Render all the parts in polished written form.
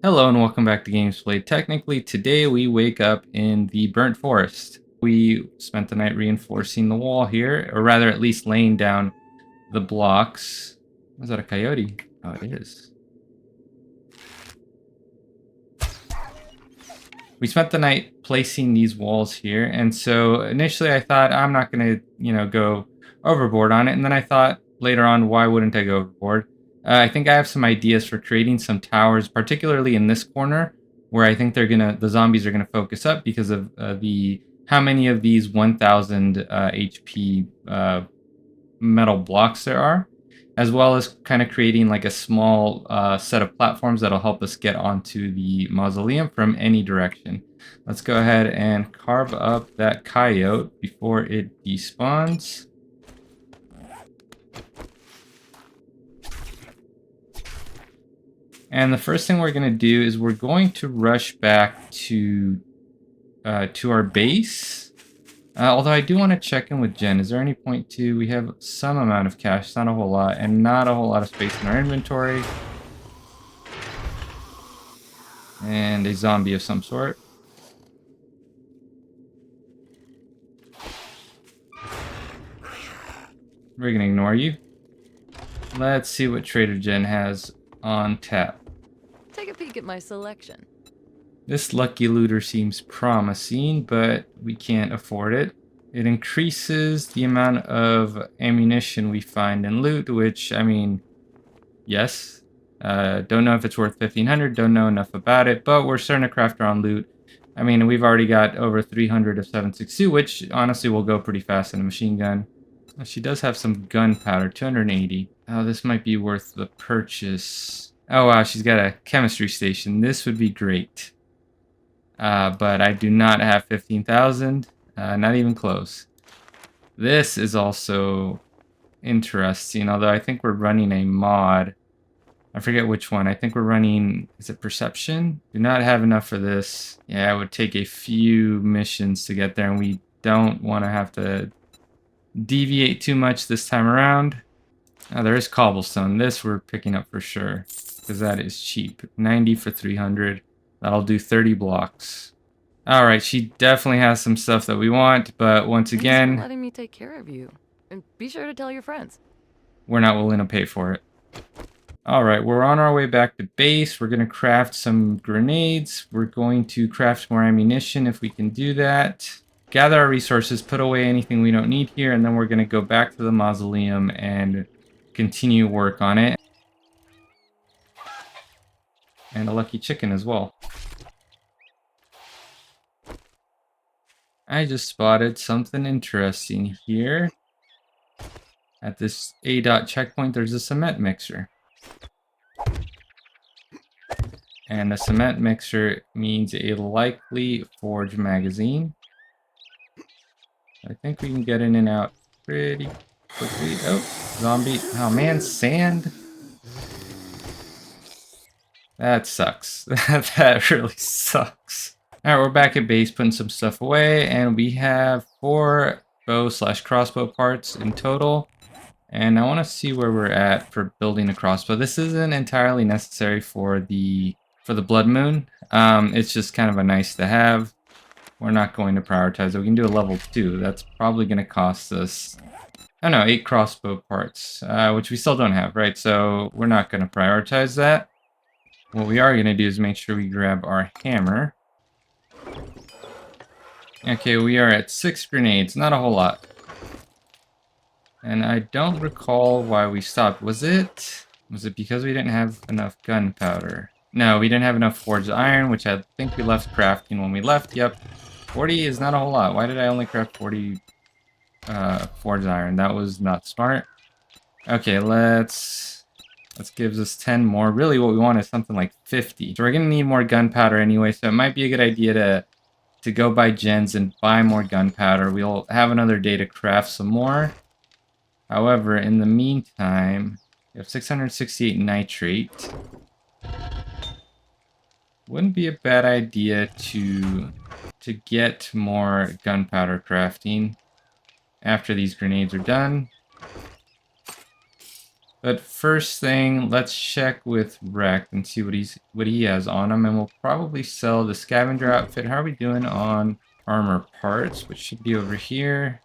Hello and welcome back to Games Played. Technically, today we wake up in the burnt forest. We spent the night reinforcing the wall here, or rather at least laying down the blocks. Was that a coyote? Oh, it is. We spent the night placing these walls here, and so initially I thought I'm not going to, go overboard on it, and then I thought later on, why wouldn't I go overboard? I think I have some ideas for creating some towers, particularly in this corner, where I think the zombies are gonna focus up because of the how many of these 1,000 HP metal blocks there are, as well as kind of creating like a small set of platforms that'll help us get onto the mausoleum from any direction. Let's go ahead and carve up that coyote before it despawns. And the first thing we're going to do is we're going to rush back to our base. Although I do want to check in with Jen. Is there any point to... We have some amount of cash, not a whole lot, and not a whole lot of space in our inventory. And a zombie of some sort. We're going to ignore you. Let's see what Trader Jen has on tap. Take a peek at my selection. This lucky looter seems promising, but we can't afford it. It increases the amount of ammunition we find in loot, which, I mean, yes. Don't know if it's worth 1,500, don't know enough about it, but we're starting to craft our own loot. I mean, we've already got over 300 of 7.62, which honestly will go pretty fast in a machine gun. She does have some gunpowder, 280. Oh, this might be worth the purchase. Oh wow, she's got a chemistry station. This would be great. But I do not have 15,000. Not even close. This is also interesting, although I think we're running a mod. I forget which one. I think we're running, is it Perception? Do not have enough for this. Yeah, it would take a few missions to get there, and we don't want to have to deviate too much this time around. Oh, there is cobblestone. This we're picking up for sure, because that is cheap. 90 for 300. That'll do 30 blocks. Alright, she definitely has some stuff that we want, but once again... Thanks for letting me take care of you. And be sure to tell your friends. We're not willing to pay for it. Alright, we're on our way back to base. We're going to craft some grenades. We're going to craft more ammunition if we can do that. Gather our resources, put away anything we don't need here, and then we're going to go back to the mausoleum and continue work on it. And a lucky chicken as well. I just spotted something interesting here. At this A-dot checkpoint, there's a cement mixer. And a cement mixer means a likely forge magazine. I think we can get in and out pretty quickly. Oh, zombie. Oh man, sand. That sucks. That really sucks. Alright, we're back at base putting some stuff away, and we have 4 bow/crossbow parts in total. And I want to see where we're at for building a crossbow. This isn't entirely necessary for the Blood Moon. It's just kind of a nice to have. We're not going to prioritize it. We can do a level 2. That's probably going to cost us, I don't know, 8 crossbow parts, which we still don't have, right? So we're not going to prioritize that. What we are going to do is make sure we grab our hammer. Okay, we are at 6 grenades, not a whole lot. And I don't recall why we stopped. Was it because we didn't have enough gunpowder? No, we didn't have enough forged iron, which I think we left crafting when we left. Yep. 40 is not a whole lot. Why did I only craft 40 forged iron? That was not smart. Okay, let's give us 10 more. Really what we want is something like 50. So we're gonna need more gunpowder anyway, so it might be a good idea to go by Jen's and buy more gunpowder. We'll have another day to craft some more. However, in the meantime, we have 668 nitrate. Wouldn't be a bad idea to get more gunpowder crafting after these grenades are done. But first thing, let's check with Rect and see what he has on him, and we'll probably sell the scavenger outfit. How are we doing on armor parts, which should be over here?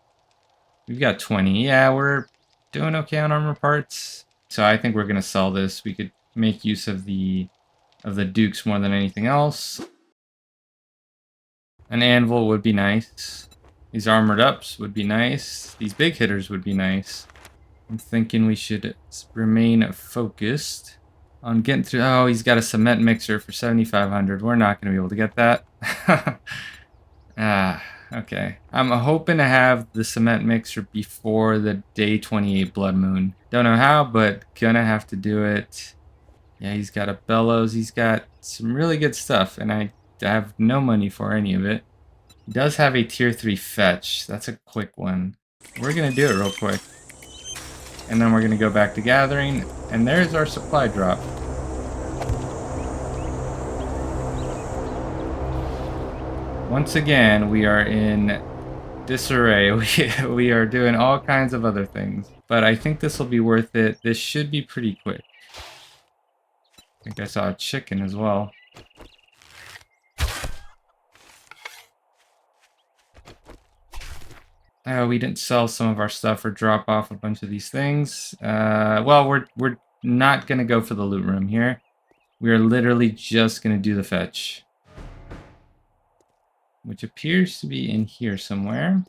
We've got 20. Yeah, we're doing okay on armor parts. So I think we're gonna sell this. We could make use of the dukes more than anything else. An anvil would be nice. These armored ups would be nice. These big hitters would be nice. I'm thinking we should remain focused on getting through. Oh, he's got a cement mixer for 7,500. We're not going to be able to get that. Okay. I'm hoping to have the cement mixer before the day 28 blood moon. Don't know how, but gonna have to do it. Yeah, he's got a bellows. He's got some really good stuff, and I have no money for any of it. He does have a tier 3 fetch. That's a quick one. We're gonna do it real quick. And then we're gonna go back to gathering, and there's our supply drop. Once again, we are in disarray. We are doing all kinds of other things. But I think this will be worth it. This should be pretty quick. I think I saw a chicken as well. Oh, we didn't sell some of our stuff or drop off a bunch of these things. Well, we're not gonna go for the loot room here. We are literally just gonna do the fetch, which appears to be in here somewhere.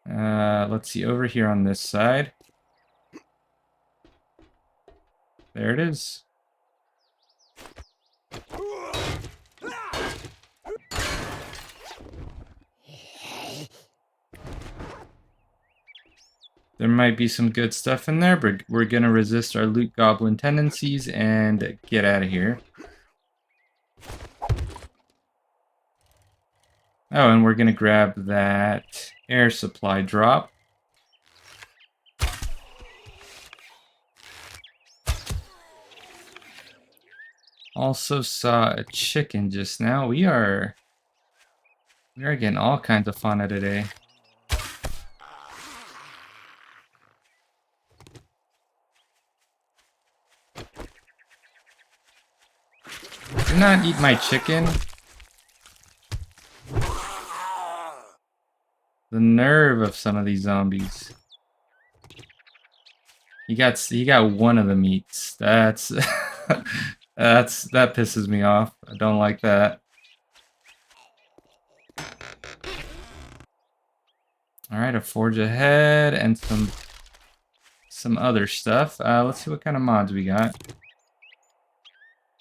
Let's see, over here on this side. There it is. There might be some good stuff in there, but we're gonna resist our loot goblin tendencies and get out of here. Oh, and we're gonna grab that air supply drop. Also saw a chicken just now. We are getting all kinds of fauna today. Do not eat my chicken. The nerve of some of these zombies. He got one of the meats. That pisses me off. I don't like that. Alright, a forge ahead and some other stuff. Let's see what kind of mods we got.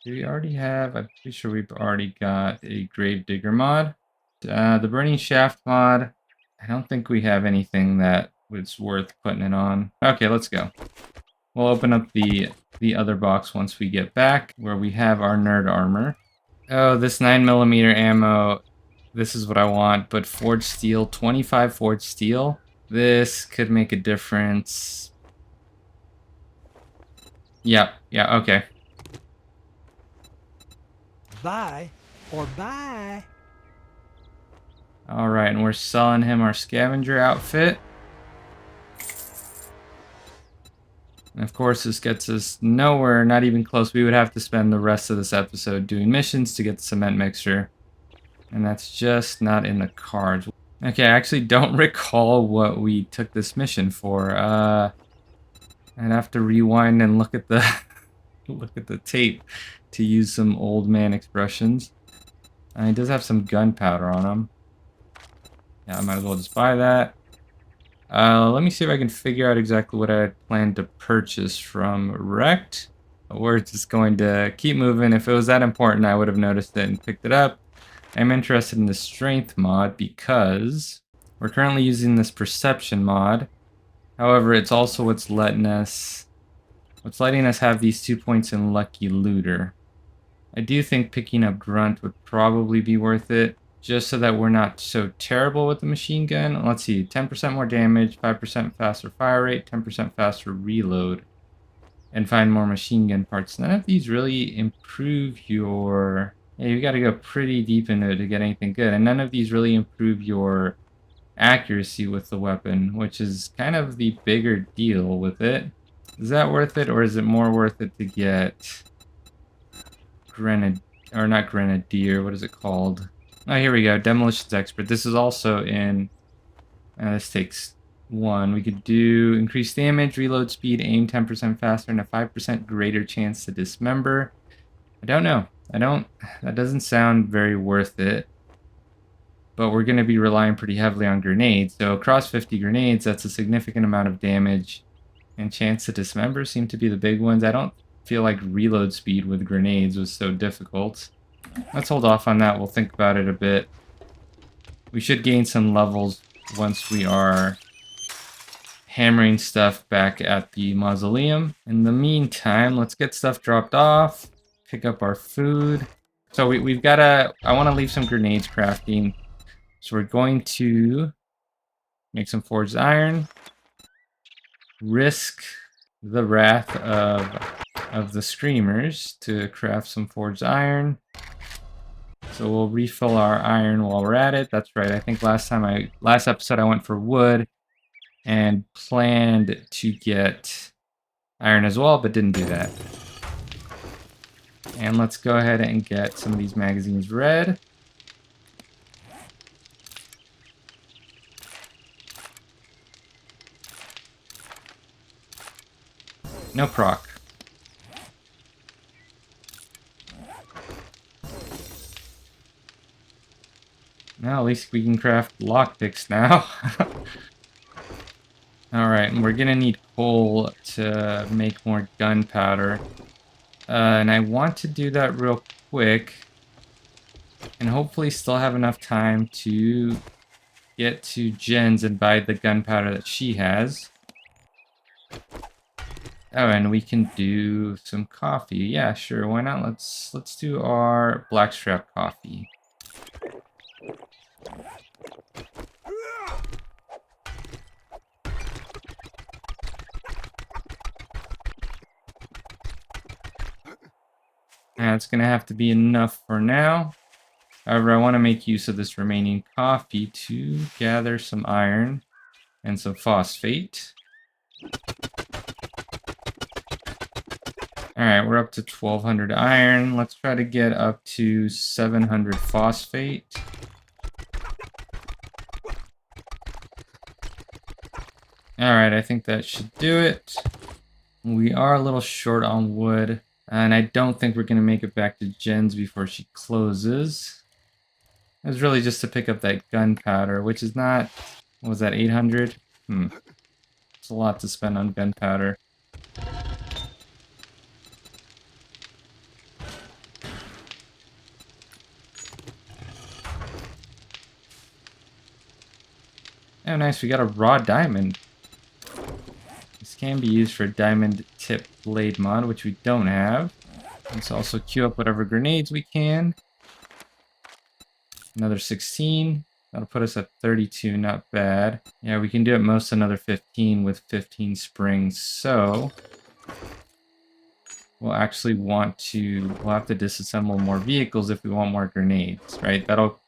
Do we already have? I'm pretty sure we've already got a grave digger mod. The burning shaft mod. I don't think we have anything that was worth putting it on. Okay, let's go. We'll open up the other box once we get back, where we have our nerd armor. Oh, this 9mm ammo. This is what I want, but forged steel, 25 forged steel. This could make a difference. Yeah, okay. Buy or buy. Alright, and we're selling him our scavenger outfit. And of course, this gets us nowhere, not even close. We would have to spend the rest of this episode doing missions to get the cement mixture. And that's just not in the cards. Okay, I actually don't recall what we took this mission for. I'd have to rewind and look at the look at the tape to use some old man expressions. He does have some gunpowder on him. Yeah, I might as well just buy that. Let me see if I can figure out exactly what I plan to purchase from Rect. We're just going to keep moving. If it was that important, I would have noticed it and picked it up. I'm interested in the strength mod because we're currently using this perception mod. However, it's also what's letting us have these 2 points in lucky looter. I do think picking up grunt would probably be worth it, just so that we're not so terrible with the machine gun. Let's see, 10% more damage, 5% faster fire rate, 10% faster reload, and find more machine gun parts. None of these really improve your... Yeah, you gotta go pretty deep into it to get anything good, and none of these really improve your accuracy with the weapon, which is kind of the bigger deal with it. Is that worth it, or is it more worth it to get not Grenadier, what is it called? Oh, here we go, Demolitions Expert. This is also in, this takes 1. We could do increased damage, reload speed, aim 10% faster, and a 5% greater chance to dismember. I don't know. That doesn't sound very worth it. But we're going to be relying pretty heavily on grenades. So across 50 grenades, that's a significant amount of damage. And chance to dismember seem to be the big ones. I don't feel like reload speed with grenades was so difficult. Let's hold off on that. We'll think about it a bit. We should gain some levels once we are hammering stuff back at the mausoleum. In the meantime, let's get stuff dropped off, pick up our food. So we've got to, I want to leave some grenades crafting. So we're going to make some forged iron, risk the wrath of the screamers to craft some forged iron. So we'll refill our iron while we're at it. That's right. I think last episode I went for wood and planned to get iron as well, but didn't do that. And let's go ahead and get some of these magazines read. No proc. Now at least we can craft lockpicks now. Alright, and we're gonna need coal to make more gunpowder. And I want to do that real quick. And hopefully still have enough time to get to Jen's and buy the gunpowder that she has. Oh, and we can do some coffee. Yeah, sure, why not? Let's do our blackstrap coffee. That's gonna have to be enough for now. However, I want to make use of this remaining coffee to gather some iron and some phosphate. Alright, we're up to 1200 iron. Let's try to get up to 700 phosphate. Alright, I think that should do it. We are a little short on wood, and I don't think we're going to make it back to Jen's before she closes. It was really just to pick up that gunpowder, which is not... What was that, 800? It's a lot to spend on gunpowder. Oh, nice, we got a raw diamond. This can be used for a diamond tip blade mod, which we don't have. Let's also queue up whatever grenades we can. Another 16. That'll put us at 32, not bad. Yeah, we can do at most another 15 with 15 springs, so... We'll have to disassemble more vehicles if we want more grenades, right? That'll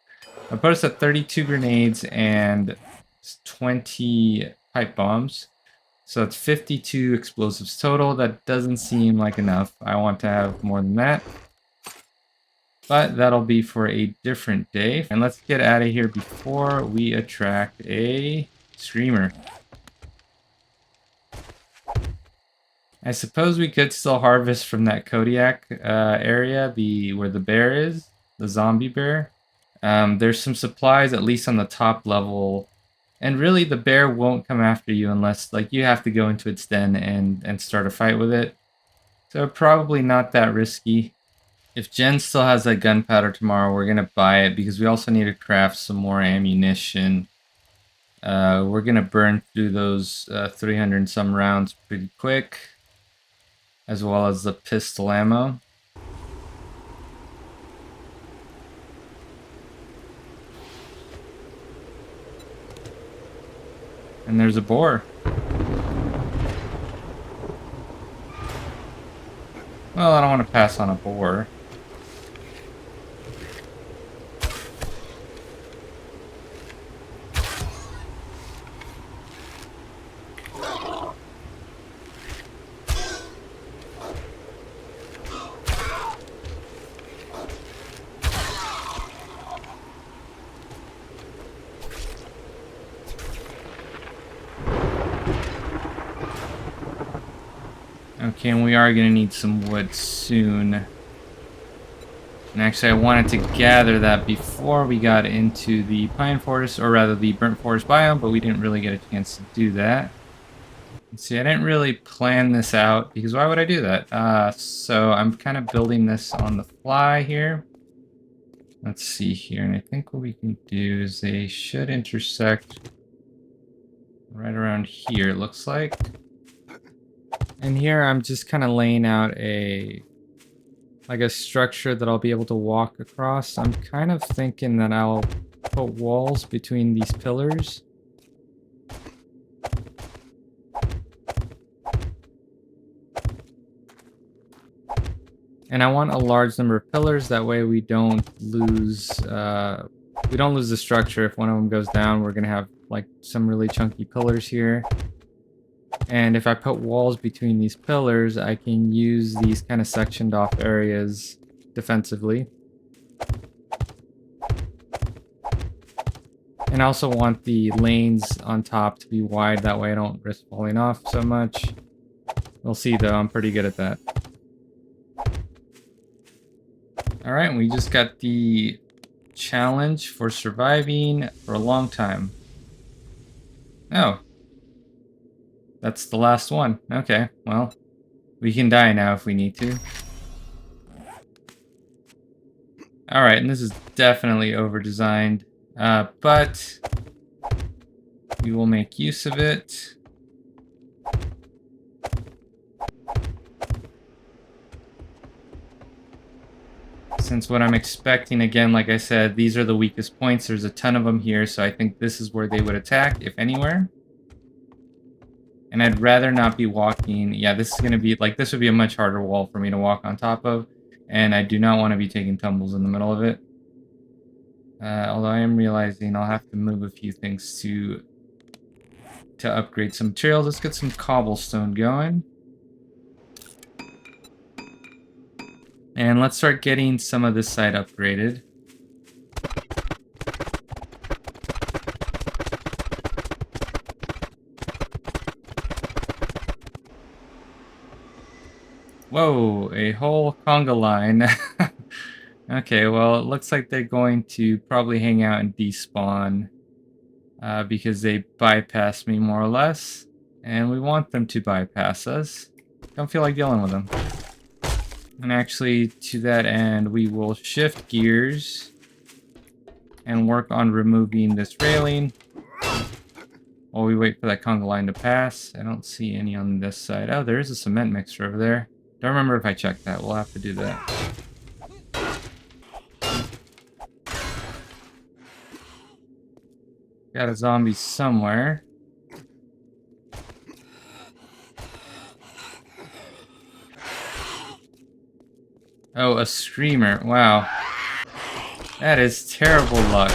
put us at 32 grenades and 20 pipe bombs. So it's 52 explosives total. That doesn't seem like enough. I want to have more than that. But that'll be for a different day. And let's get out of here before we attract a screamer. I suppose we could still harvest from that Kodiak area, where the bear is, the zombie bear. There's some supplies, at least on the top level. And really, the bear won't come after you unless, like, you have to go into its den and start a fight with it. So probably not that risky. If Jen still has that gunpowder tomorrow, we're going to buy it because we also need to craft some more ammunition. We're going to burn through those 300 and some rounds pretty quick, as well as the pistol ammo. And there's a boar. Well, I don't want to pass on a boar. Okay, and we are going to need some wood soon. And actually, I wanted to gather that before we got into the pine forest, or rather the burnt forest biome, but we didn't really get a chance to do that. See, I didn't really plan this out, because why would I do that? So I'm kind of building this on the fly here. Let's see here, and I think what we can do is they should intersect right around here, it looks like. And here I'm just kind of laying out a structure that I'll be able to walk across. I'm kind of thinking that I'll put walls between these pillars. And I want a large number of pillars, that way we don't lose the structure. If one of them goes down, we're gonna have like some really chunky pillars here. And if I put walls between these pillars, I can use these kind of sectioned off areas defensively. And I also want the lanes on top to be wide, that way I don't risk falling off so much. We'll see though, I'm pretty good at that. Alright, we just got the challenge for surviving for a long time. Oh. That's the last one. Okay, well, we can die now if we need to. Alright, and this is definitely over-designed, but we will make use of it. Since what I'm expecting, again, like I said, these are the weakest points. There's a ton of them here, so I think this is where they would attack, if anywhere. And I'd rather not be walking... Yeah, this is going to be... Like, this would be a much harder wall for me to walk on top of. And I do not want to be taking tumbles in the middle of it. Although I am realizing I'll have to move a few things to upgrade some materials. Let's get some cobblestone going. And let's start getting some of this side upgraded. Whoa, a whole conga line. Okay, well, it looks like they're going to probably hang out and despawn because they bypassed me more or less. And we want them to bypass us. Don't feel like dealing with them. And actually, to that end, we will shift gears and work on removing this railing while we wait for that conga line to pass. I don't see any on this side. Oh, there is a cement mixer over there. Don't remember if I checked that. We'll have to do that. Got a zombie somewhere. Oh, a screamer. Wow. That is terrible luck.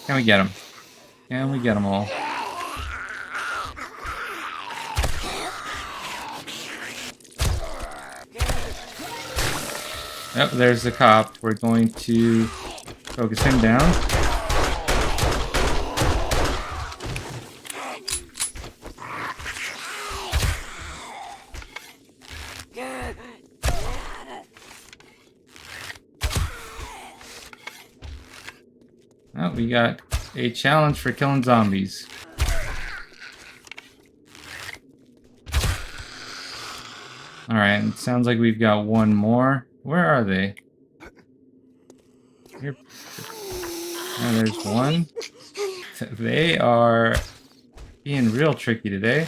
Can we get him? Can we get them all? Oh, there's the cop. We're going to focus him down. Oh, we got a challenge for killing zombies. Alright, it sounds like we've got one more. Where are they? Here. Oh, there's one. They are being real tricky today.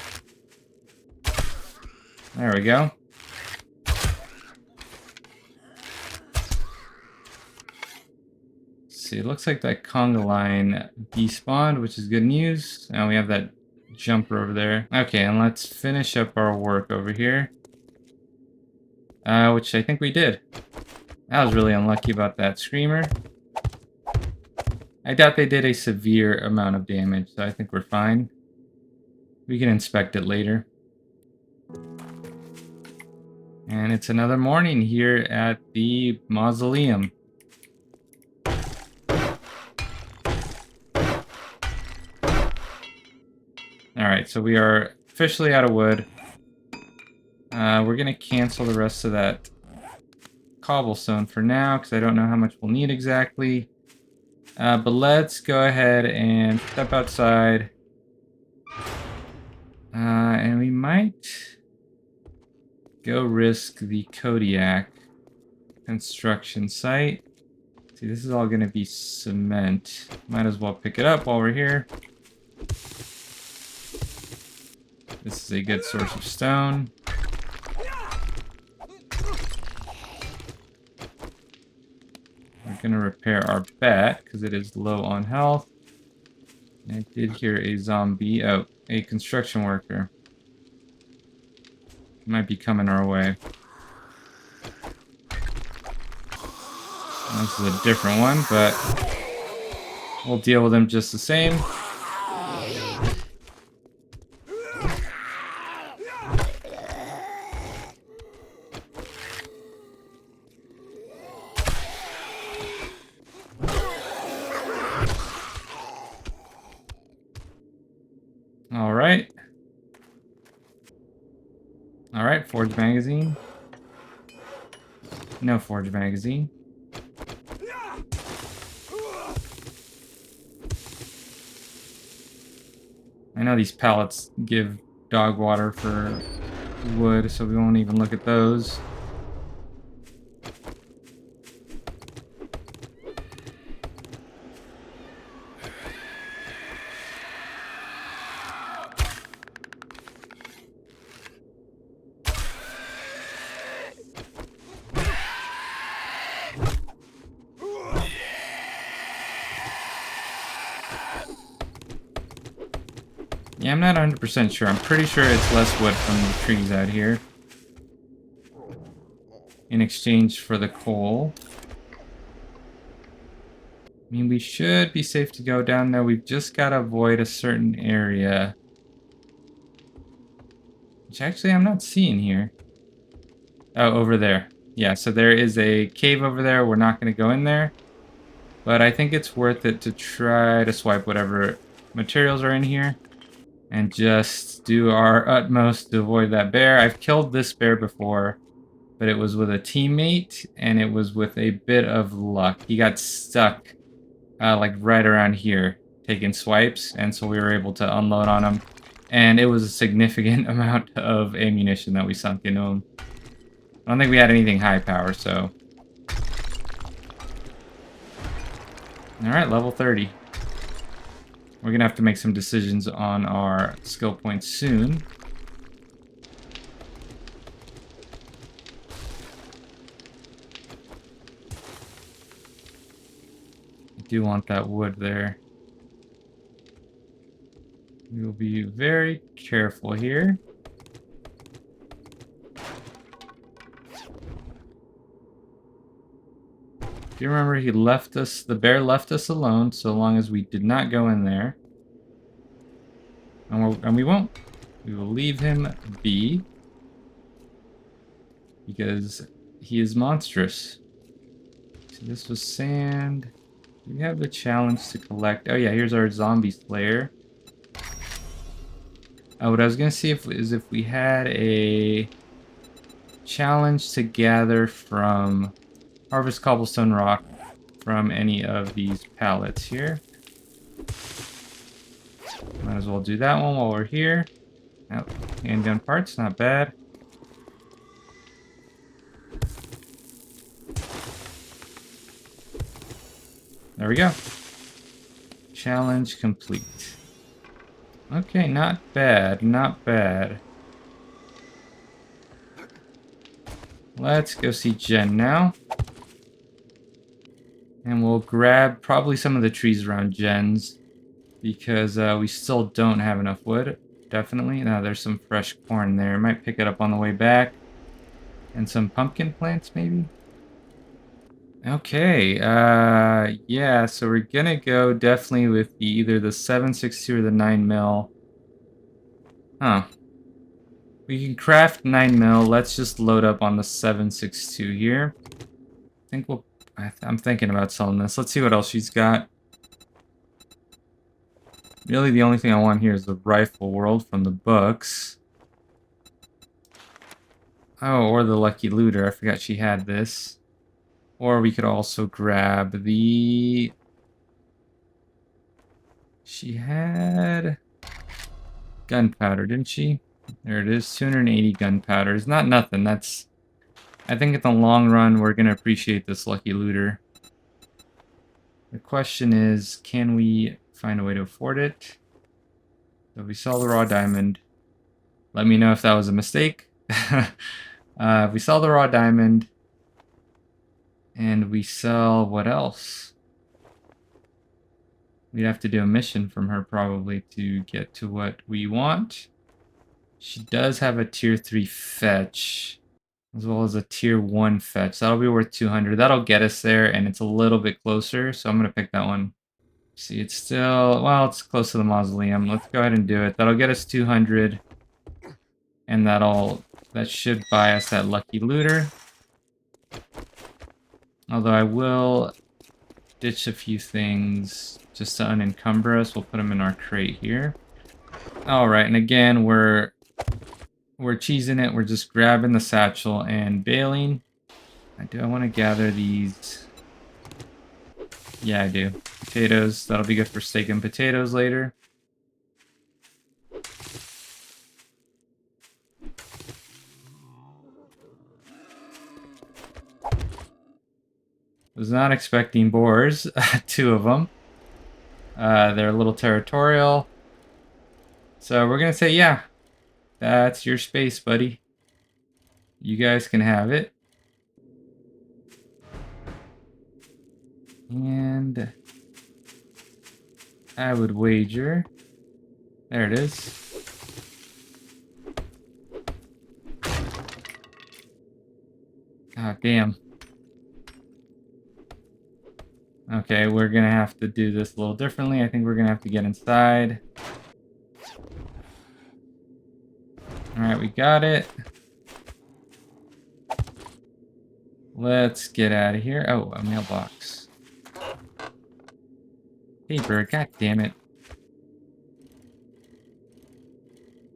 There we go. See, it looks like that conga line despawned, which is good news. Now we have that jumper over there. Okay, and let's finish up our work over here. Which I think we did. I was really unlucky about that screamer. I doubt they did a severe amount of damage, so I think we're fine. We can inspect it later. And it's another morning here at the mausoleum. Alright, so we are officially out of wood. We're gonna cancel the rest of that cobblestone for now, because I don't know how much we'll need exactly. But let's go ahead and step outside. And we might go risk the Kodiak construction site. See, this is all going to be cement. Might as well pick it up while we're here. This is a good source of stone. We're going to repair our bat because it is low on health. And I did hear a zombie. Oh, a construction worker. Might be coming our way. This is a different one, but we'll deal with him just the same. Alright. Alright, forge magazine. No forge magazine. I know these pallets give dog water for wood, so we won't even look at those. Yeah, I'm not 100% sure. I'm pretty sure it's less wood from the trees out here. In exchange for the coal. I mean, we should be safe to go down there. We've just got to avoid a certain area. Which actually I'm not seeing here. Oh, over there. Yeah, so there is a cave over there. We're not going to go in there. But I think it's worth it to try to swipe whatever materials are in here. And just do our utmost to avoid that bear. I've killed this bear before, but it was with a teammate, and it was with a bit of luck. He got stuck, like right around here, taking swipes, and so we were able to unload on him. And it was a significant amount of ammunition that we sunk into him. I don't think we had anything high power, so... Alright, level 30. We're going to have to make some decisions on our skill points soon. I do want that wood there. We will be very careful here. Do you remember he left us, the bear left us alone so long as we did not go in there. And we won't. We will leave him be. Because he is monstrous. So this was sand. We have the challenge to collect. Oh yeah, here's our zombie slayer. Oh, what I was gonna see is if we had a challenge to gather from harvest cobblestone rock from any of these pallets here. Might as well do that one while we're here. Oh, handgun parts, not bad. There we go. Challenge complete. Okay, not bad, not bad. Let's go see Jen now. And we'll grab probably some of the trees around Jen's. Because we still don't have enough wood. Definitely. Now there's some fresh corn there. Might pick it up on the way back. And some pumpkin plants maybe? Okay. Yeah, so we're gonna go definitely with either the 7.62 or the 9mm. Huh. We can craft 9mm. Let's just load up on the 7.62 here. I think I'm thinking about selling this. Let's see what else she's got. Really, the only thing I want here is the rifle world from the books. Oh, or the lucky looter. I forgot she had this. Or we could also grab the... She had gunpowder, didn't she? There it is, 280 gunpowder. It's not nothing. That's... I think in the long run, we're going to appreciate this lucky looter. The question is, can we find a way to afford it? So if we sell the raw diamond, let me know if that was a mistake. If we sell the raw diamond, and we sell what else? We'd have to do a mission from her probably to get to what we want. She does have a tier 3 fetch, as well as a tier 1 fetch. That'll be worth 200. That'll get us there, and it's a little bit closer, so I'm going to pick that one. See, it's still, well, it's close to the mausoleum. Let's go ahead and do it. That'll get us 200, and that should buy us that lucky looter. Although I will ditch a few things just to unencumber us. We'll put them in our crate here. Alright, and again, we're cheesing it. We're just grabbing the satchel and bailing. I want to gather these. Yeah, I do. Potatoes. That'll be good for steak and potatoes later. Was not expecting boars. 2 of them. They're a little territorial. So we're going to say, yeah, that's your space, buddy. You guys can have it. And I would wager. There it is. Ah, damn. Okay, we're gonna have to do this a little differently. I think we're gonna have to get inside. Alright, we got it. Let's get out of here. Oh, a mailbox. Paper, god damn it.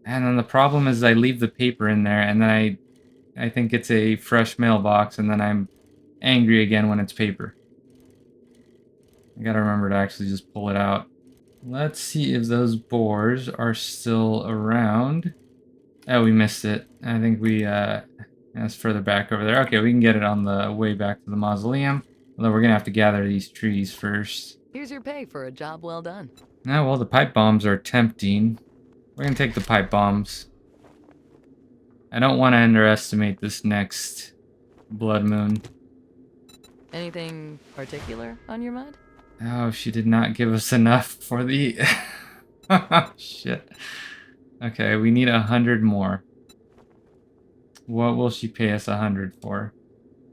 And then the problem is I leave the paper in there, and then I think it's a fresh mailbox, and then I'm angry again when it's paper. I gotta remember to actually just pull it out. Let's see if those boars are still around. Oh, we missed it. I think that's further back over there. Okay, we can get it on the way back to the mausoleum. Although we're gonna have to gather these trees first. Here's your pay for a job well done. Oh, well, the pipe bombs are tempting. We're gonna take the pipe bombs. I don't want to underestimate this next blood moon. Anything particular on your mind? Oh, she did not give us enough for the... Shit. Okay, we need 100 more. What will she pay us 100 for?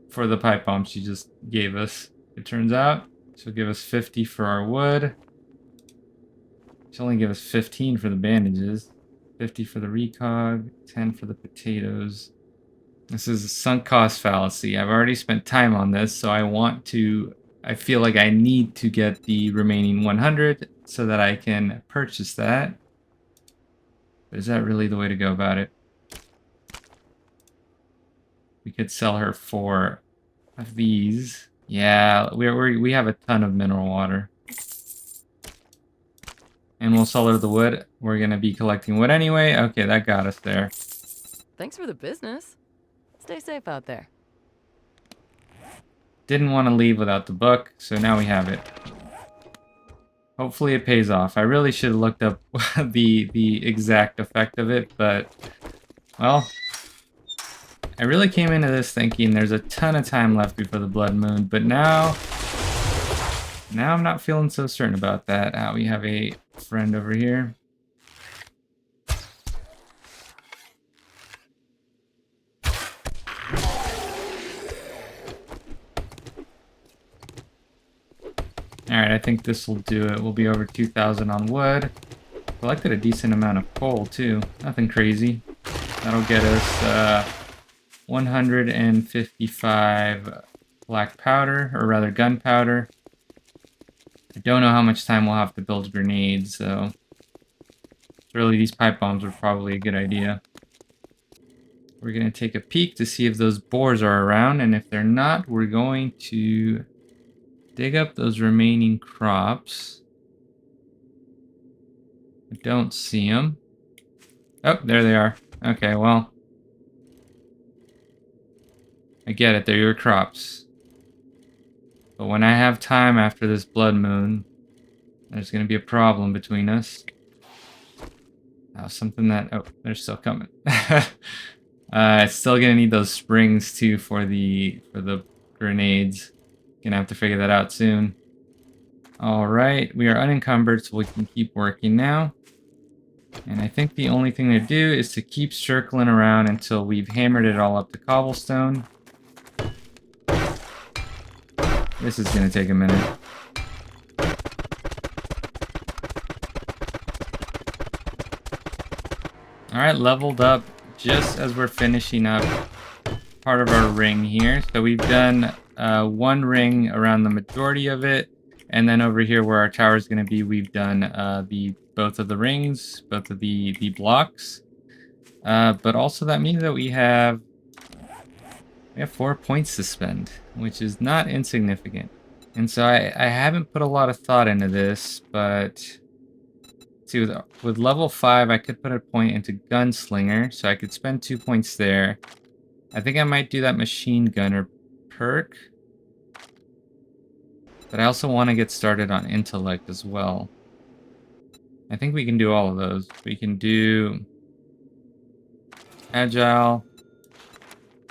For the pipe bomb she just gave us. It turns out she'll give us 50 for our wood. She'll only give us 15 for the bandages. 50 for the recog, 10 for the potatoes. This is a sunk cost fallacy. I've already spent time on this, so I feel like I need to get the remaining 100 so that I can purchase that. But is that really the way to go about it? We could sell her 4 of these. Yeah, we have a ton of mineral water. And we'll sell her the wood. We're going to be collecting wood anyway. Okay, that got us there. Thanks for the business. Stay safe out there. Didn't want to leave without the book, so now we have it. Hopefully it pays off. I really should have looked up the exact effect of it, but, well, I really came into this thinking there's a ton of time left before the blood moon, but now I'm not feeling so certain about that. We have a friend over here. Alright, I think this will do it. We'll be over 2,000 on wood. Collected a decent amount of coal, too. Nothing crazy. That'll get us 155 black powder, or rather gunpowder. I don't know how much time we'll have to build grenades, so Really, these pipe bombs were probably a good idea. We're going to take a peek to see if those boars are around, and if they're not, we're going to dig up those remaining crops. I don't see them. Oh, there they are. Okay, well, I get it, they're your crops. But when I have time after this blood moon, there's going to be a problem between us. Oh, something that... Oh, they're still coming. Still gonna need those springs too for the grenades. Gonna have to figure that out soon. Alright, we are unencumbered, so we can keep working now. And I think the only thing to do is to keep circling around until we've hammered it all up to cobblestone. This is gonna take a minute. Alright, leveled up just as we're finishing up part of our ring here. So we've done one ring around the majority of it, and then over here where our tower is going to be, we've done both of the rings, both of the blocks. But also that means that we have 4 points to spend, which is not insignificant. And so I haven't put a lot of thought into this, but see, with level 5, I could put a point into Gunslinger, so I could spend 2 points there. I think I might do that machine gunner perk. But I also want to get started on intellect as well. I think we can do all of those. We can do agile,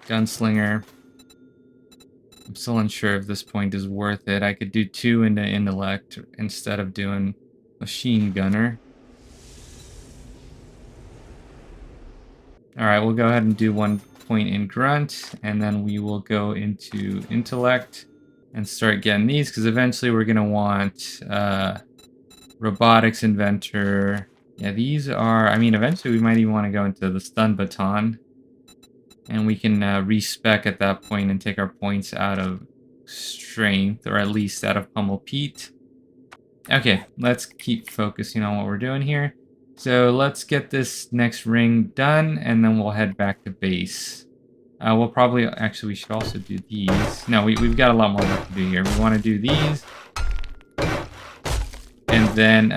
gunslinger. I'm still unsure if this point is worth it. I could do 2 into intellect instead of doing machine gunner. Alright, we'll go ahead and do 1 point in grunt, and then we will go into intellect and start getting these, because eventually we're going to want robotics inventor. Yeah, these are, I mean, eventually we might even want to go into the stun baton, and we can respec at that point and take our points out of strength, or at least out of pummel Pete. Okay, let's keep focusing on what we're doing here. So let's get this next ring done, and then we'll head back to base. We'll probably, actually, we should also do these. No, we've got a lot more work to do here. We want to do these. And then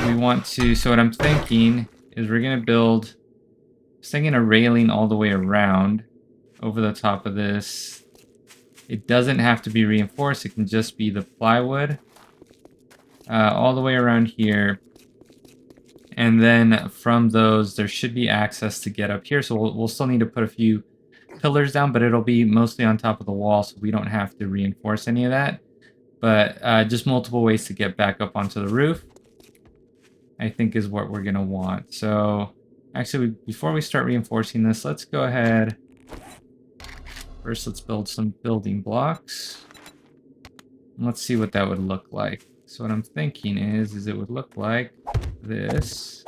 we want to, so what I'm thinking is we're going to build, I was thinking a railing all the way around over the top of this. It doesn't have to be reinforced. It can just be the plywood all the way around here. And then from those, there should be access to get up here. So we'll still need to put a few pillars down, but it'll be mostly on top of the wall, so we don't have to reinforce any of that. But just multiple ways to get back up onto the roof, I think, is what we're going to want. So actually, before we start reinforcing this, let's go ahead. First, let's build some building blocks. And let's see what that would look like. So what I'm thinking is it would look like this.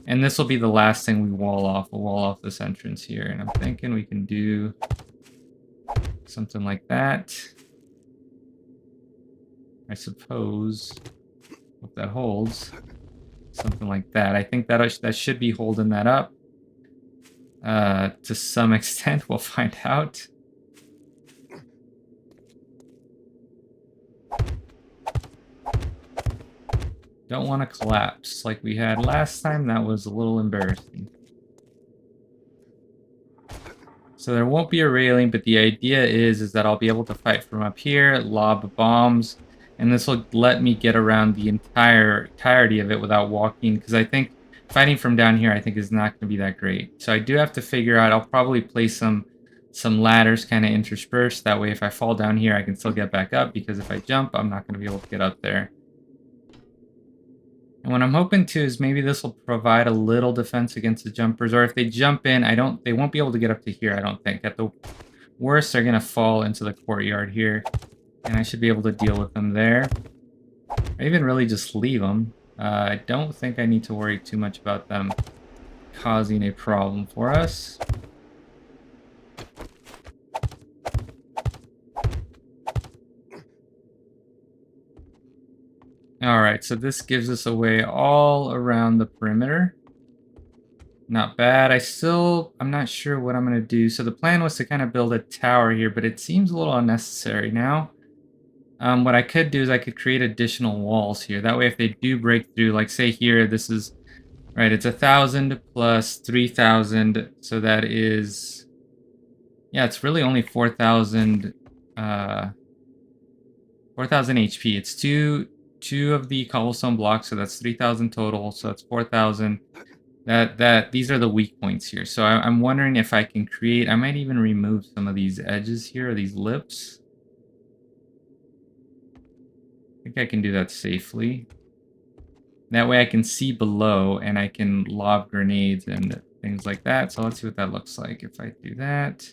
And this will be the last thing we wall off. We'll wall off this entrance here. And I'm thinking we can do something like that. I suppose, if that holds, something like that. I think that should be holding that up. To some extent, we'll find out. Don't want to collapse like we had last time. That was a little embarrassing. So there won't be a railing, but the idea is that I'll be able to fight from up here, lob bombs, and this will let me get around the entirety of it without walking, because I think fighting from down here, I think, is not going to be that great. So I do have to figure out, I'll probably place some ladders kind of interspersed. That way if I fall down here, I can still get back up, because if I jump, I'm not going to be able to get up there. And what I'm hoping to is maybe this will provide a little defense against the jumpers, or if they jump in, they won't be able to get up to here, I don't think. At the worst, they're going to fall into the courtyard here, and I should be able to deal with them there. Or even really just leave them. I don't think I need to worry too much about them causing a problem for us. Oh, Alright, so this gives us a way all around the perimeter. Not bad. I'm not sure what I'm going to do. So the plan was to kind of build a tower here, but it seems a little unnecessary now. What I could do is I could create additional walls here. That way if they do break through, like say here, this is, right, it's 1,000 plus 3,000. So that is, yeah, it's really only 4,000, 4,000 HP. It's two of the cobblestone blocks, so that's 3,000 total. So that's 4,000. These are the weak points here. So I'm wondering if I can create, I might even remove some of these edges here, or these lips. I think I can do that safely. That way I can see below and I can lob grenades and things like that. So let's see what that looks like if I do that.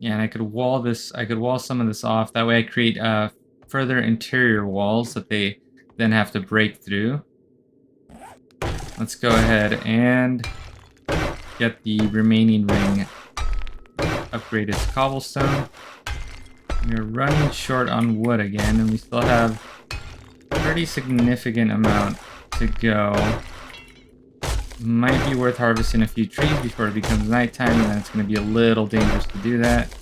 Yeah, and I could wall this, I could wall some of this off. That way I create further interior walls that they then have to break through. Let's go ahead and get the remaining ring upgraded to cobblestone. We're running short on wood again, and we still have a pretty significant amount to go. Might be worth harvesting a few trees before it becomes nighttime, and then it's going to be a little dangerous to do that.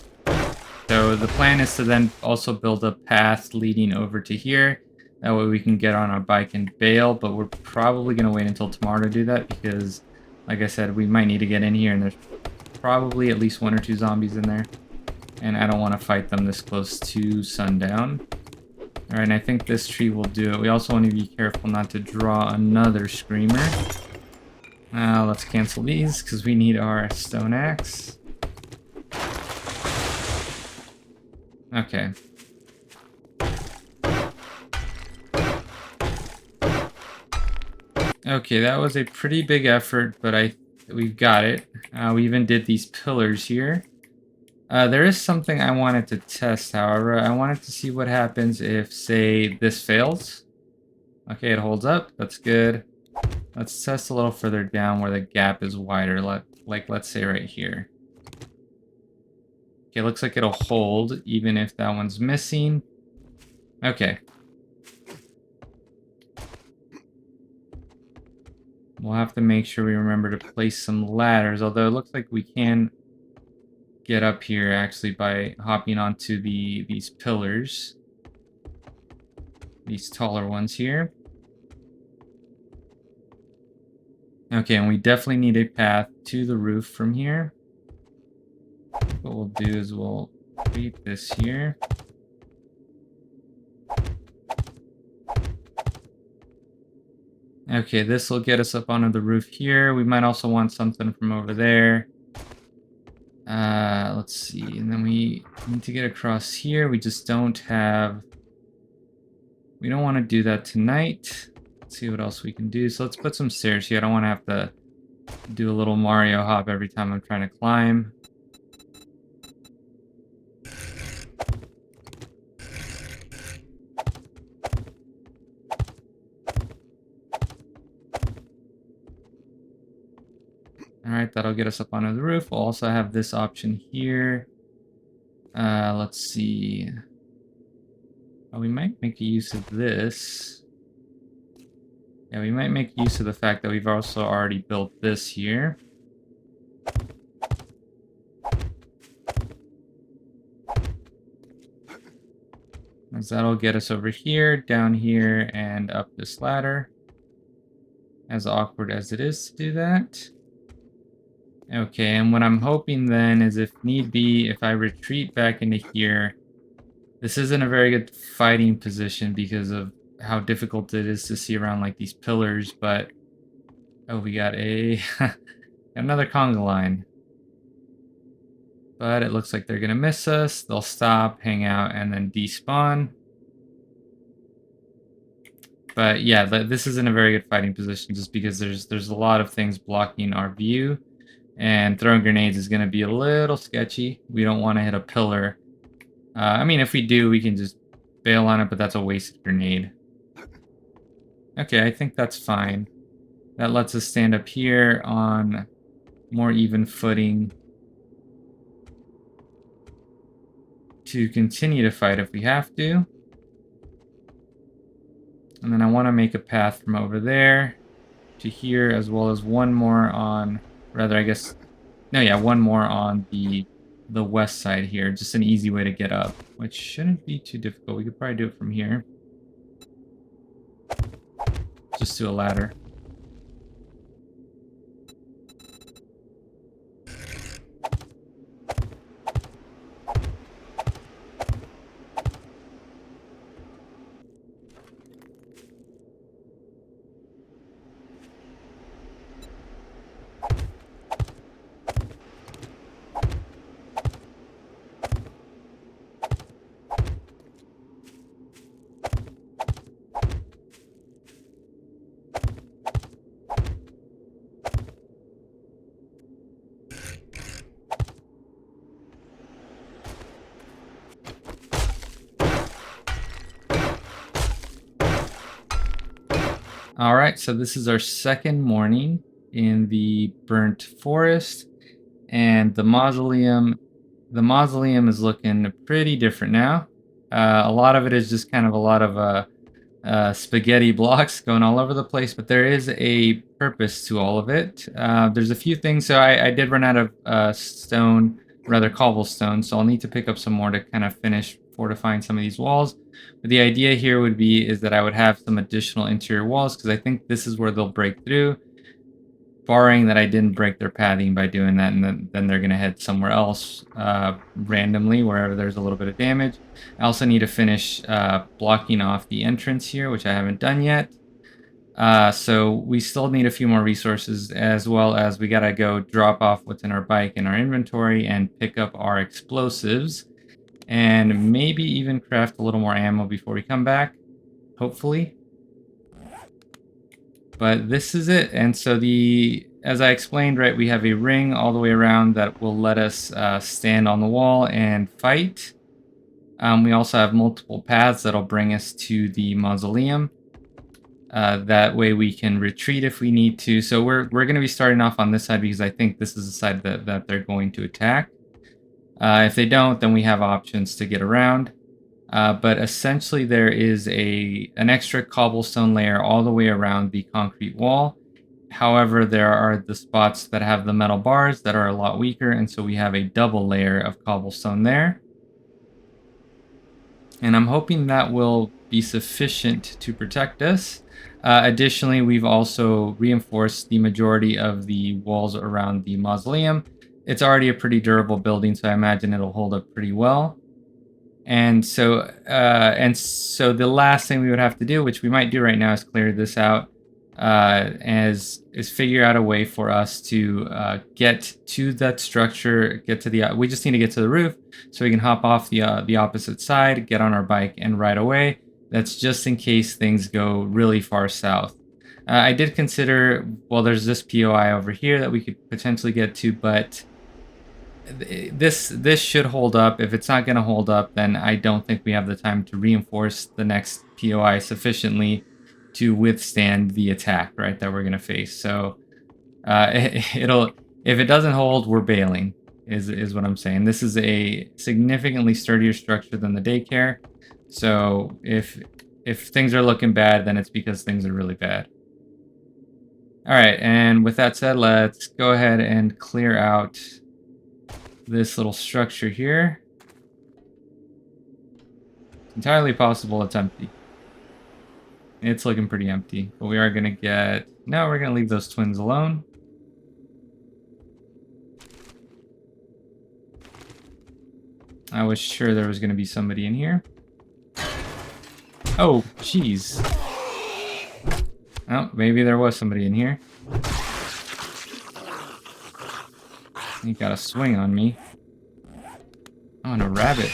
So the plan is to then also build a path leading over to here. That way we can get on our bike and bail, but we're probably going to wait until tomorrow to do that because, like I said, we might need to get in here, and there's probably at least 1 or 2 zombies in there. And I don't want to fight them this close to sundown. Alright, and I think this tree will do it. We also want to be careful not to draw another screamer. Let's cancel these because we need our stone axe. Okay. Okay, that was a pretty big effort, but we've got it. We even did these pillars here. There is something I wanted to test, however. I wanted to see what happens if, say, this fails. Okay, it holds up. That's good. Let's test a little further down where the gap is wider, like let's say right here. Okay, looks like it'll hold even if that one's missing. Okay. We'll have to make sure we remember to place some ladders, although it looks like we can get up here actually by hopping onto these pillars. These taller ones here. Okay, and we definitely need a path to the roof from here. What we'll do is we'll create this here. Okay, this will get us up onto the roof here. We might also want something from over there. Let's see, and then we need to get across here. We just don't have... We don't want to do that tonight. Let's see what else we can do. So let's put some stairs here. I don't want to have to do a little Mario hop every time I'm trying to climb. Alright, that'll get us up onto the roof. We'll also have this option here. Let's see. Oh, we might make use of this. Yeah, we might make use of the fact that we've also already built this here. As that'll get us over here, down here, and up this ladder. As awkward as it is to do that. Okay, and what I'm hoping then is if need be, if I retreat back into here, this isn't a very good fighting position because of how difficult it is to see around like these pillars, but... Oh, we got another conga line. But it looks like they're gonna miss us. They'll stop, hang out, and then despawn. But yeah, this isn't a very good fighting position just because there's a lot of things blocking our view. And throwing grenades is going to be a little sketchy. We don't want to hit a pillar. I mean, if we do, we can just bail on it, but that's a wasted grenade. Okay, I think that's fine. That lets us stand up here on more even footing. to continue to fight if we have to. And then I want to make a path from over there to here, as well as one more on, rather, I guess, no, yeah, one more on the west side here. Just an easy way to get up, which shouldn't be too difficult. We could probably do it from here. Just to a ladder. Alright, so this is our second morning in the burnt forest, and the mausoleum is looking pretty different now. A lot of it is just kind of a lot of spaghetti blocks going all over the place, but there is a purpose to all of it. There's a few things, so I did run out of stone, rather cobblestone, so I'll need to pick up some more to kind of finish fortifying some of these walls. But the idea here would be is that I would have some additional interior walls, because I think this is where they'll break through, barring that I didn't break their pathing by doing that, and then they're going to head somewhere else randomly, wherever there's a little bit of damage. I also need to finish blocking off the entrance here, which I haven't done yet. So we still need a few more resources, as well as we got to go drop off what's in our bike and our inventory and pick up our explosives, and maybe even craft a little more ammo before we come back, hopefully. But this is it. And so as I explained, right, we have a ring all the way around that will let us stand on the wall and fight. We also have multiple paths that'll bring us to the mausoleum. That way we can retreat if we need to. So we're going to be starting off on this side because I think this is the side that they're going to attack. If they don't, then we have options to get around. But essentially there is an extra cobblestone layer all the way around the concrete wall. However, there are the spots that have the metal bars that are a lot weaker, and so we have a double layer of cobblestone there. And I'm hoping that will be sufficient to protect us. Additionally, we've also reinforced the majority of the walls around the mausoleum. It's already a pretty durable building, so I imagine it'll hold up pretty well. And so the last thing we would have to do, which we might do right now, is clear this out, is figure out a way for us to get to that structure, we just need to get to the roof so we can hop off the opposite side, get on our bike, and ride away. That's just in case things go really far south. I did consider, well, there's this POI over here that we could potentially get to, but this should hold up. If it's not going to hold up, then I don't think we have the time to reinforce the next POI sufficiently to withstand the attack, right, that we're going to face. So if it doesn't hold, we're bailing, is what I'm saying. This is a significantly sturdier structure than the daycare. So if things are looking bad, then it's because things are really bad. All right, and with that said, let's go ahead and clear out this little structure here. It's entirely possible it's empty. It's looking pretty empty, but we are gonna we're gonna leave those twins alone. I was sure there was gonna be somebody in here. Oh, jeez. Oh, maybe there was somebody in here. He got a swing on me. Oh, and a rabbit.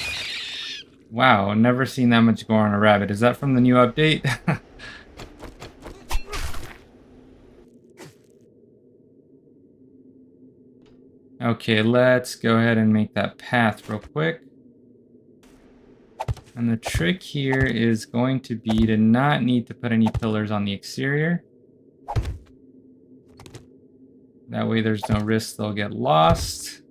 Wow, never seen that much gore on a rabbit. Is that from the new update? Okay, let's go ahead and make that path real quick. And the trick here is going to be to not need to put any pillars on the exterior. That way there's no risk they'll get lost.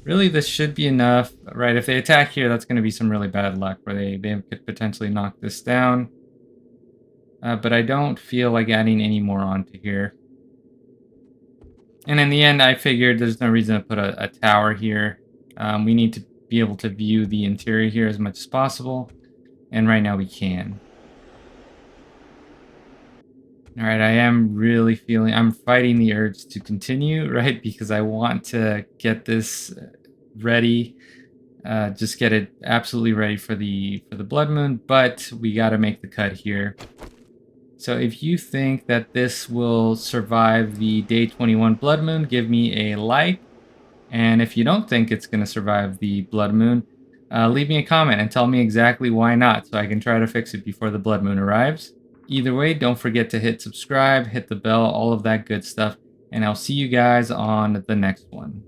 Really, this should be enough, right? If they attack here, that's going to be some really bad luck where they could potentially knock this down. But I don't feel like adding any more onto here. And in the end, I figured there's no reason to put a tower here. We need to be able to view the interior here as much as possible. And right now we can. All right, I am really feeling, I'm fighting the urge to continue, right? Because I want to get this ready. Just get it absolutely ready for the blood moon, but we got to make the cut here. So if you think that this will survive the day 21 blood moon, give me a like. And if you don't think it's going to survive the blood moon, leave me a comment and tell me exactly why not, so I can try to fix it before the blood moon arrives. Either way, don't forget to hit subscribe, hit the bell, all of that good stuff, and I'll see you guys on the next one.